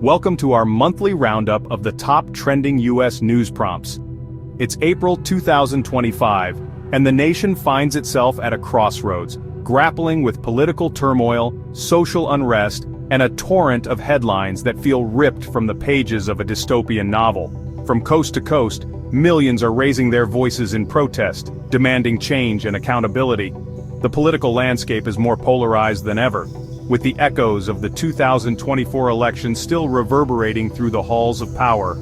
Welcome to our monthly roundup of the top trending U.S. news prompts. It's April 2025, and the nation finds itself at a crossroads, grappling with political turmoil, social unrest, and a torrent of headlines that feel ripped from the pages of a dystopian novel. From coast to coast, millions are raising their voices in protest, demanding change and accountability. The political landscape is more polarized than ever, with the echoes of the 2024 election still reverberating through the halls of power.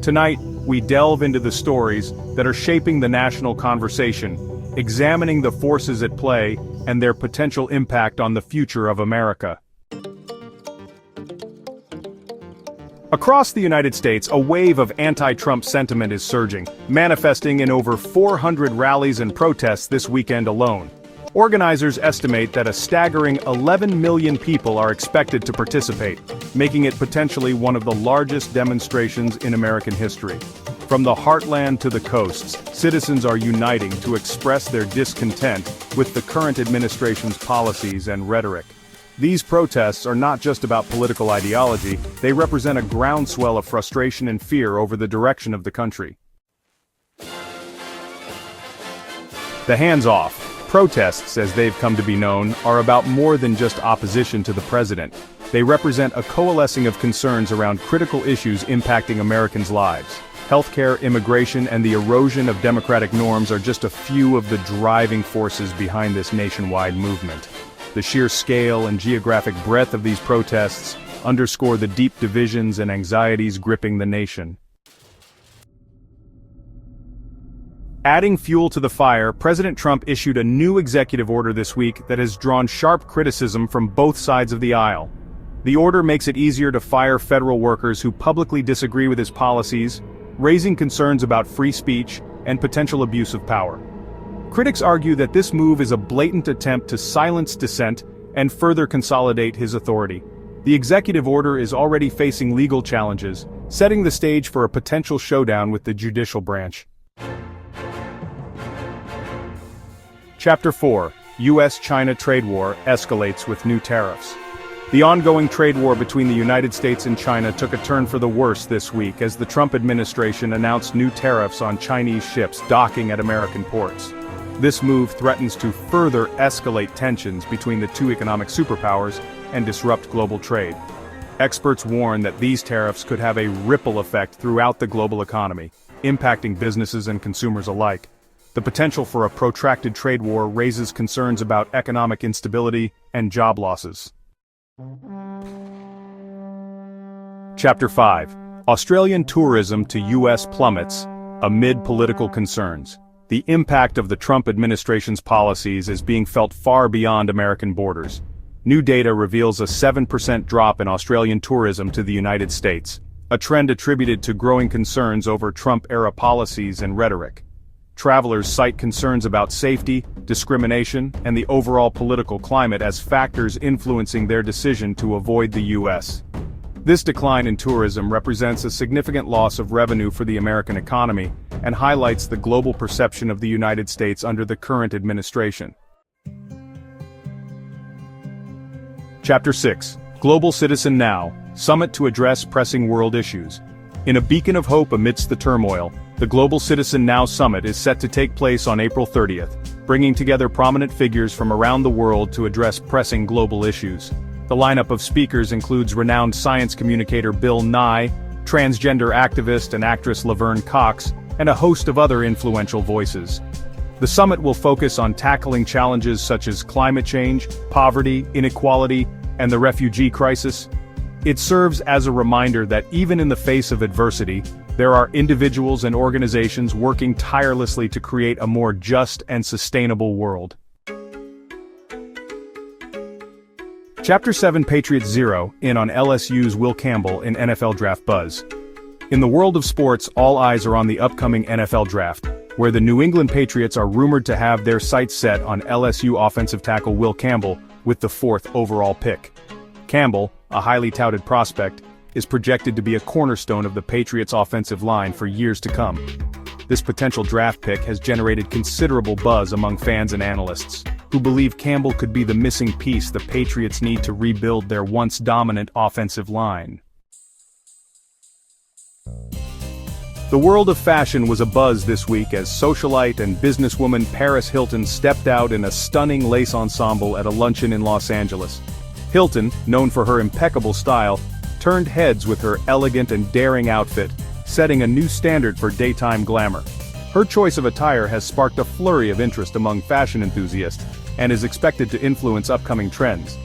Tonight, we delve into the stories that are shaping the national conversation, examining the forces at play and their potential impact on the future of America. Across the United States, a wave of anti-Trump sentiment is surging, manifesting in over 400 rallies and protests this weekend alone. Organizers estimate that a staggering 11 million people are expected to participate, making it potentially one of the largest demonstrations in American history. From the heartland to the coasts, citizens are uniting to express their discontent with the current administration's policies and rhetoric. These protests are not just about political ideology, they represent a groundswell of frustration and fear over the direction of the country. The hands-off protests, as they've come to be known, are about more than just opposition to the president. They represent a coalescing of concerns around critical issues impacting Americans' lives. Healthcare, immigration, and the erosion of democratic norms are just a few of the driving forces behind this nationwide movement. The sheer scale and geographic breadth of these protests underscore the deep divisions and anxieties gripping the nation. Adding fuel to the fire, President Trump issued a new executive order this week that has drawn sharp criticism from both sides of the aisle. The order makes it easier to fire federal workers who publicly disagree with his policies, raising concerns about free speech and potential abuse of power. Critics argue that this move is a blatant attempt to silence dissent and further consolidate his authority. The executive order is already facing legal challenges, setting the stage for a potential showdown with the judicial branch. Chapter 4. U.S.-China trade war escalates with new tariffs. The ongoing trade war between the United States and China took a turn for the worse this week as the Trump administration announced new tariffs on Chinese ships docking at American ports. This move threatens to further escalate tensions between the two economic superpowers and disrupt global trade. Experts warn that these tariffs could have a ripple effect throughout the global economy, impacting businesses and consumers alike. The potential for a protracted trade war raises concerns about economic instability and job losses. Chapter 5. Australian tourism to U.S. plummets amid political concerns. The impact of the Trump administration's policies is being felt far beyond American borders. New data reveals a 7% drop in Australian tourism to the United States, a trend attributed to growing concerns over Trump-era policies and rhetoric. Travelers cite concerns about safety, discrimination, and the overall political climate as factors influencing their decision to avoid the U.S. This decline in tourism represents a significant loss of revenue for the American economy and highlights the global perception of the United States under the current administration. Chapter 6. Global Citizen Now, Summit to Address Pressing World Issues. In a beacon of hope amidst the turmoil, the Global Citizen Now Summit is set to take place on April 30th, bringing together prominent figures from around the world to address pressing global issues. The lineup of speakers includes renowned science communicator Bill Nye, transgender activist and actress Laverne Cox, and a host of other influential voices. The summit will focus on tackling challenges such as climate change, poverty, inequality, and the refugee crisis. It serves as a reminder that even in the face of adversity, there are individuals and organizations working tirelessly to create a more just and sustainable world. Chapter 7. Patriots zero in on LSU's Will Campbell in NFL Draft Buzz. In the world of sports, all eyes are on the upcoming NFL Draft, where the New England Patriots are rumored to have their sights set on LSU offensive tackle Will Campbell with the 4th overall pick. Campbell, a highly touted prospect, is projected to be a cornerstone of the Patriots' offensive line for years to come. This potential draft pick has generated considerable buzz among fans and analysts, who believe Campbell could be the missing piece the Patriots need to rebuild their once dominant offensive line. The world of fashion was abuzz this week as socialite and businesswoman Paris Hilton stepped out in a stunning lace ensemble at a luncheon in Los Angeles. Hilton, known for her impeccable style, turned heads with her elegant and daring outfit, setting a new standard for daytime glamour. Her choice of attire has sparked a flurry of interest among fashion enthusiasts and is expected to influence upcoming trends.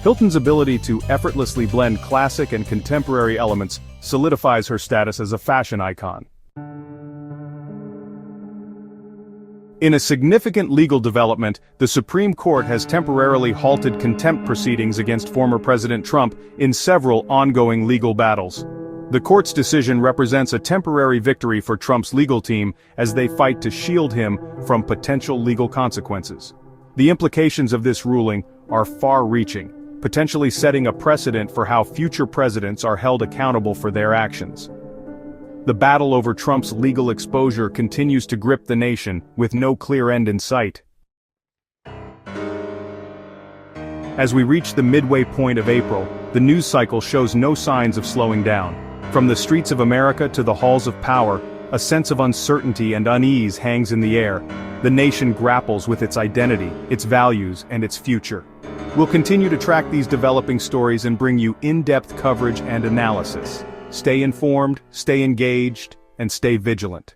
Hilton's ability to effortlessly blend classic and contemporary elements solidifies her status as a fashion icon. In a significant legal development, the Supreme Court has temporarily halted contempt proceedings against former President Trump in several ongoing legal battles. The court's decision represents a temporary victory for Trump's legal team as they fight to shield him from potential legal consequences. The implications of this ruling are far-reaching, potentially setting a precedent for how future presidents are held accountable for their actions. The battle over Trump's legal exposure continues to grip the nation, with no clear end in sight. As we reach the midway point of April, the news cycle shows no signs of slowing down. From the streets of America to the halls of power, a sense of uncertainty and unease hangs in the air. The nation grapples with its identity, its values, and its future. We'll continue to track these developing stories and bring you in-depth coverage and analysis. Stay informed, stay engaged, and stay vigilant.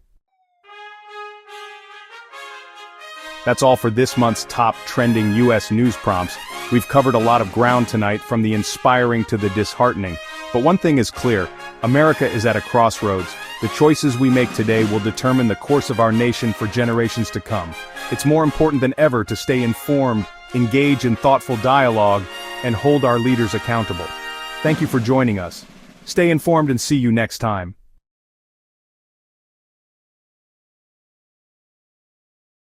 That's all for this month's top trending U.S. news prompts. We've covered a lot of ground tonight, from the inspiring to the disheartening. But one thing is clear: America is at a crossroads. The choices we make today will determine the course of our nation for generations to come. It's more important than ever to stay informed, engage in thoughtful dialogue, and hold our leaders accountable. Thank you for joining us. Stay informed and see you next time.